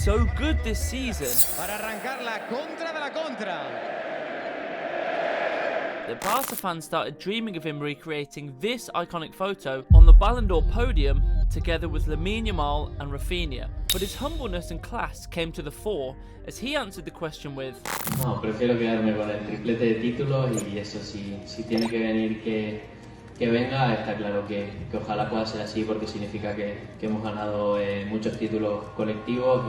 so good this season that Barca fans started dreaming of him recreating this iconic photo on the Ballon d'Or podium together with Lamine Yamal and Rafinha. But his humbleness and class came to the fore as he answered the question with: No, prefiero quedarme con el triplete de títulos y eso si tiene que venir que venga, está claro que ojalá pueda ser así porque significa que hemos ganado muchos títulos colectivos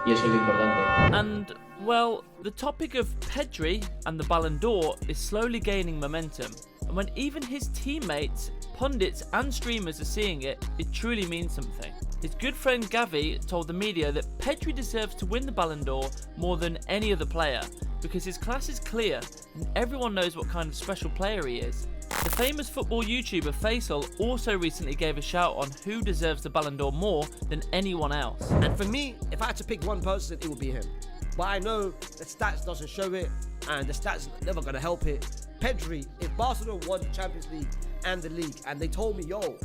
y eso es lo importante. And, well, the topic of Pedri and the Ballon d'Or is slowly gaining momentum. And when even his teammates, pundits and streamers are seeing it, it truly means something. His good friend Gavi told the media that Pedri deserves to win the Ballon d'Or more than any other player because his class is clear and everyone knows what kind of special player he is. The famous football YouTuber Faisal also recently gave a shout on who deserves the Ballon d'Or more than anyone else. And for me, if I had to pick one person, it would be him. But I know the stats doesn't show it and the stats are never going to help it. Pedri, if Barcelona won the Champions League and the league and they told me, yo,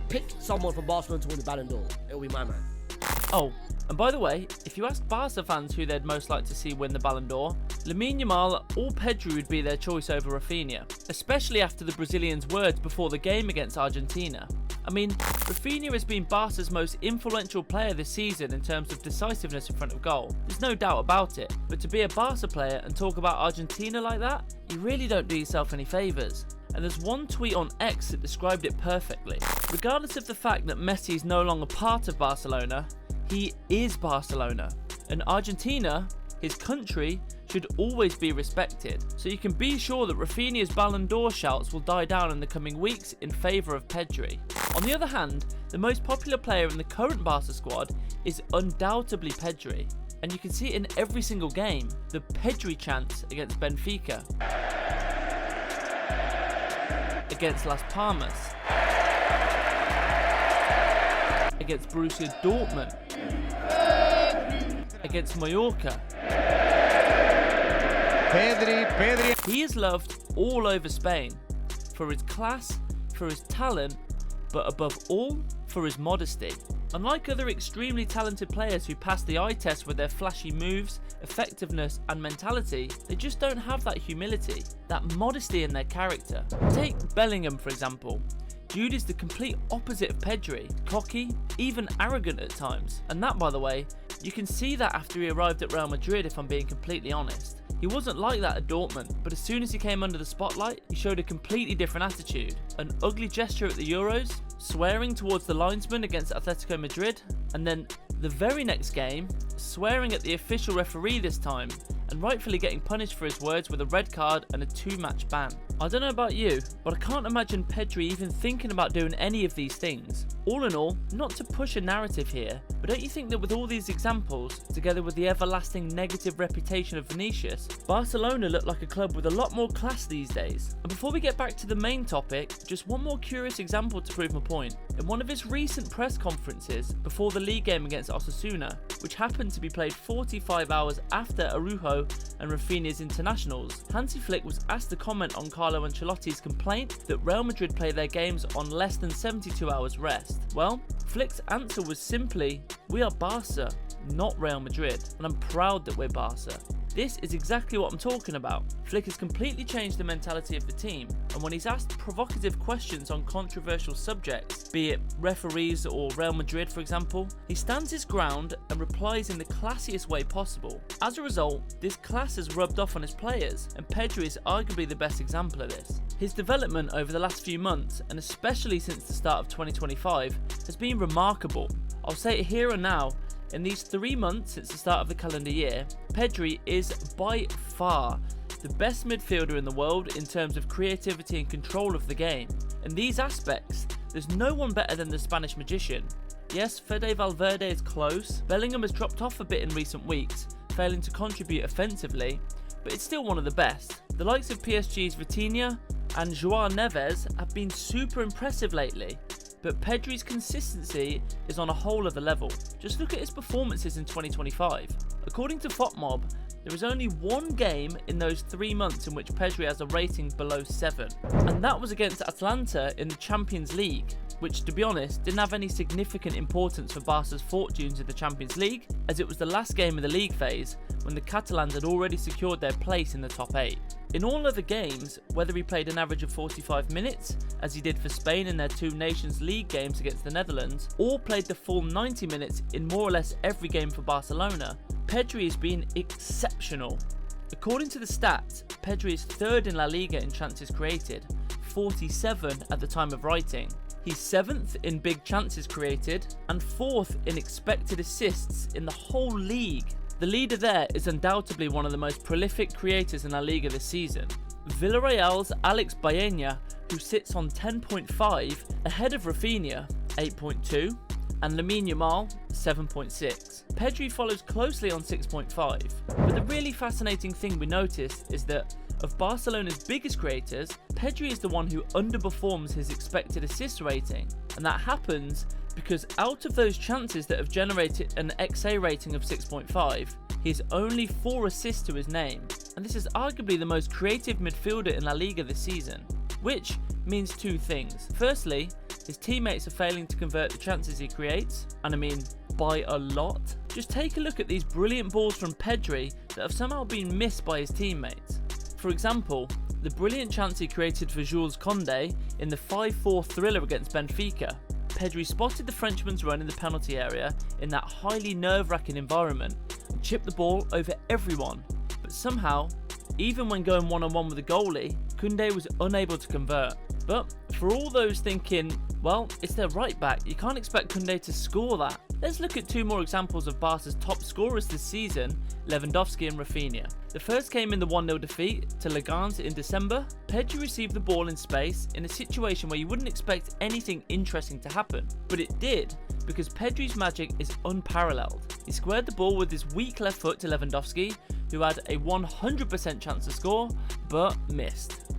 pick someone from Barcelona to win the Ballon d'Or, it'll be my man. Oh, and by the way, if you asked Barca fans who they'd most like to see win the Ballon d'Or, Lamine Yamal or Pedri would be their choice over Rafinha, especially after the Brazilian's words before the game against Argentina. I mean, Rafinha has been Barca's most influential player this season in terms of decisiveness in front of goal. There's no doubt about it, but to be a Barca player and talk about Argentina like that, you really don't do yourself any favours. And there's one tweet on X that described it perfectly. Regardless of the fact that Messi is no longer part of Barcelona, he is Barcelona. And Argentina, his country, should always be respected. So you can be sure that Rafinha's Ballon d'Or shouts will die down in the coming weeks in favour of Pedri. On the other hand, the most popular player in the current Barca squad is undoubtedly Pedri. And you can see it in every single game, the Pedri chants against Benfica, against Las Palmas, against Borussia Dortmund, against Mallorca. Pedri. He is loved all over Spain for his class, for his talent, but above all, for his modesty. Unlike other extremely talented players who pass the eye test with their flashy moves, effectiveness and mentality, they just don't have that humility, that modesty in their character. Take Bellingham for example. Jude is the complete opposite of Pedri, cocky, even arrogant at times. And that, by the way, you can see that after he arrived at Real Madrid if I'm being completely honest. He wasn't like that at Dortmund, but as soon as he came under the spotlight, he showed a completely different attitude. An ugly gesture at the Euros, swearing towards the linesman against Atletico Madrid, and then the very next game, swearing at the official referee this time, and rightfully getting punished for his words with a red card and a 2-match ban. I don't know about you, but I can't imagine Pedri even thinking about doing any of these things. All in all, not to push a narrative here, but don't you think that with all these examples, together with the everlasting negative reputation of Vinicius, Barcelona look like a club with a lot more class these days? And before we get back to the main topic, just one more curious example to prove my point. In one of his recent press conferences before the league game against Osasuna, which happened to be played 45 hours after Araujo and Rafinha's internationals, Hansi Flick was asked to comment on Carlo Ancelotti's complaint that Real Madrid play their games on less than 72 hours rest. Well, Flick's answer was simply, "We are Barca, not Real Madrid, and I'm proud that we're Barca." This is exactly what I'm talking about. Flick has completely changed the mentality of the team, and when he's asked provocative questions on controversial subjects, be it referees or Real Madrid for example, he stands his ground and replies in the classiest way possible. As a result, this class has rubbed off on his players, and Pedri is arguably the best example of this. His development over the last few months, and especially since the start of 2025, has been remarkable. I'll say it here and now, in these 3 months since the start of the calendar year, Pedri is by far the best midfielder in the world in terms of creativity and control of the game. In these aspects, there's no one better than the Spanish magician. Yes, Fede Valverde is close, Bellingham has dropped off a bit in recent weeks, failing to contribute offensively, but it's still one of the best. The likes of PSG's Vitinha and Joao Neves have been super impressive lately, but Pedri's consistency is on a whole other level. Just look at his performances in 2025. According to FotMob, There is only one game in those 3 months in which Pedri has a rating below 7, and that was against Atalanta in the Champions League, which, to be honest, didn't have any significant importance for Barca's fortunes in the Champions League, as it was the last game of the league phase when the Catalans had already secured their place in the top 8. In all other games, whether he played an average of 45 minutes, as he did for Spain in their 2 Nations League games against the Netherlands, or played the full 90 minutes in more or less every game for Barcelona, Pedri has been exceptional. According to the stats, Pedri is 3rd in La Liga in chances created, 47 at the time of writing. He's 7th in big chances created, and 4th in expected assists in the whole league. The leader there is undoubtedly one of the most prolific creators in La Liga this season. Villarreal's Alex Baena, who sits on 10.5, ahead of Rafinha, 8.2, and Lamine Yamal, 7.6. Pedri follows closely on 6.5, but the really fascinating thing we notice is that of Barcelona's biggest creators, Pedri is the one who underperforms his expected assist rating, and that happens because out of those chances that have generated an XA rating of 6.5, he has only 4 assists to his name, and this is arguably the most creative midfielder in La Liga this season, which means 2 things. Firstly, his teammates are failing to convert the chances he creates, and I mean by a lot. Just take a look at these brilliant balls from Pedri that have somehow been missed by his teammates. For example, the brilliant chance he created for Jules Koundé in the 5-4 thriller against Benfica. Pedri spotted the Frenchman's run in the penalty area in that highly nerve-wracking environment and chipped the ball over everyone, but somehow, even when going one-on-one with the goalie, Koundé was unable to convert. But for all those thinking, well, it's their right back, you can't expect Koundé to score that. Let's look at 2 more examples of Barca's top scorers this season, Lewandowski and Rafinha. The first came in the 1-0 defeat to Leganés in December. Pedri received the ball in space in a situation where you wouldn't expect anything interesting to happen, but it did, because Pedri's magic is unparalleled. He squared the ball with his weak left foot to Lewandowski, who had a 100% chance to score, but missed.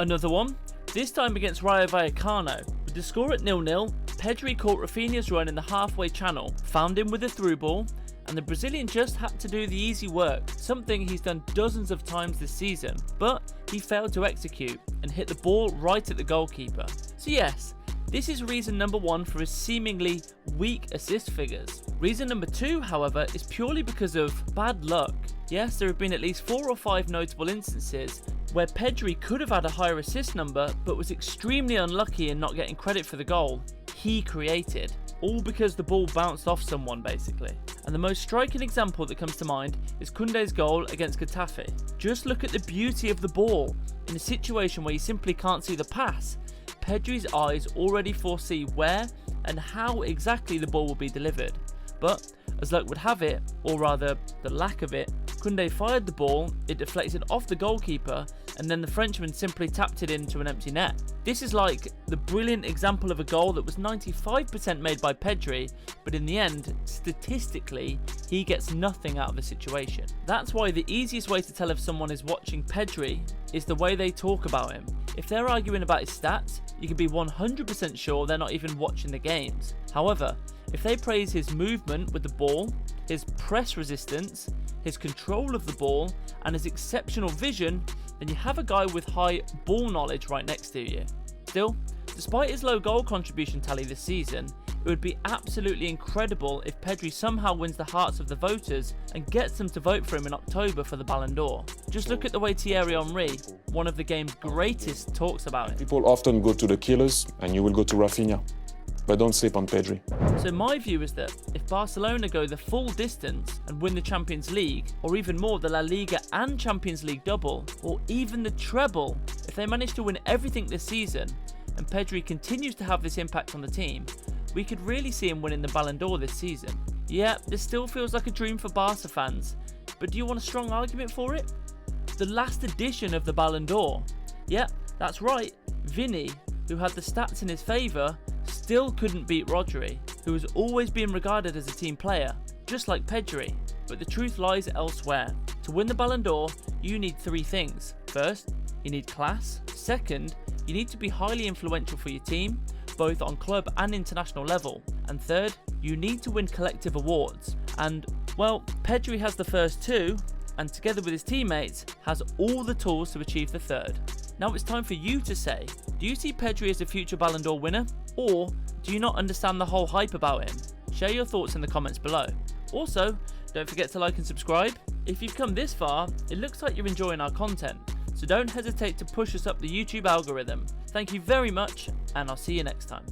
Another one, this time against Rayo Vallecano. With the score at 0-0, Pedri caught Rafinha's run in the halfway channel, found him with a through ball, and the Brazilian just had to do the easy work, something he's done dozens of times this season, but he failed to execute and hit the ball right at the goalkeeper. So yes, this is reason number 1 for his seemingly weak assist figures. Reason number 2, however, is purely because of bad luck. Yes, there have been at least 4 or 5 notable instances where Pedri could have had a higher assist number but was extremely unlucky in not getting credit for the goal he created, all because the ball bounced off someone basically. And the most striking example that comes to mind is Koundé's goal against Getafe. Just look at the beauty of the ball. In a situation where you simply can't see the pass, Pedri's eyes already foresee where and how exactly the ball will be delivered. But as luck would have it, or rather the lack of it, Koundé fired the ball, it deflected off the goalkeeper, and then the Frenchman simply tapped it into an empty net. This is like the brilliant example of a goal that was 95% made by Pedri, but in the end, statistically, he gets nothing out of the situation. That's why the easiest way to tell if someone is watching Pedri is the way they talk about him. If they're arguing about his stats, you can be 100% sure they're not even watching the games. However, if they praise his movement with the ball, his press resistance, his control of the ball, and his exceptional vision, then you have a guy with high ball knowledge right next to you. Still, despite his low goal contribution tally this season, it would be absolutely incredible if Pedri somehow wins the hearts of the voters and gets them to vote for him in October for the Ballon d'Or. Just look at the way Thierry Henry, one of the game's greatest, talks about him. People often go to the killers, and you will go to Rafinha. But don't sleep on Pedri. So my view is that if Barcelona go the full distance and win the Champions League, or even more the La Liga and Champions League double, or even the treble, if they manage to win everything this season, and Pedri continues to have this impact on the team, we could really see him winning the Ballon d'Or this season. Yeah, this still feels like a dream for Barca fans, but do you want a strong argument for it? The last edition of the Ballon d'Or. Yeah, that's right, Vinny, who had the stats in his favour, still couldn't beat Rodri, who has always been regarded as a team player, just like Pedri. But the truth lies elsewhere. To win the Ballon d'Or, you need 3 things. First, you need class. Second, you need to be highly influential for your team, both on club and international level. And third, you need to win collective awards. And, well, Pedri has the first 2, and together with his teammates has all the tools to achieve the third. Now it's time for you to say, do you see Pedri as a future Ballon d'Or winner, or do you not understand the whole hype about him? Share your thoughts in the comments below. Also, don't forget to like and subscribe. If you've come this far, it looks like you're enjoying our content, so don't hesitate to push us up the YouTube algorithm. Thank you very much, and I'll see you next time.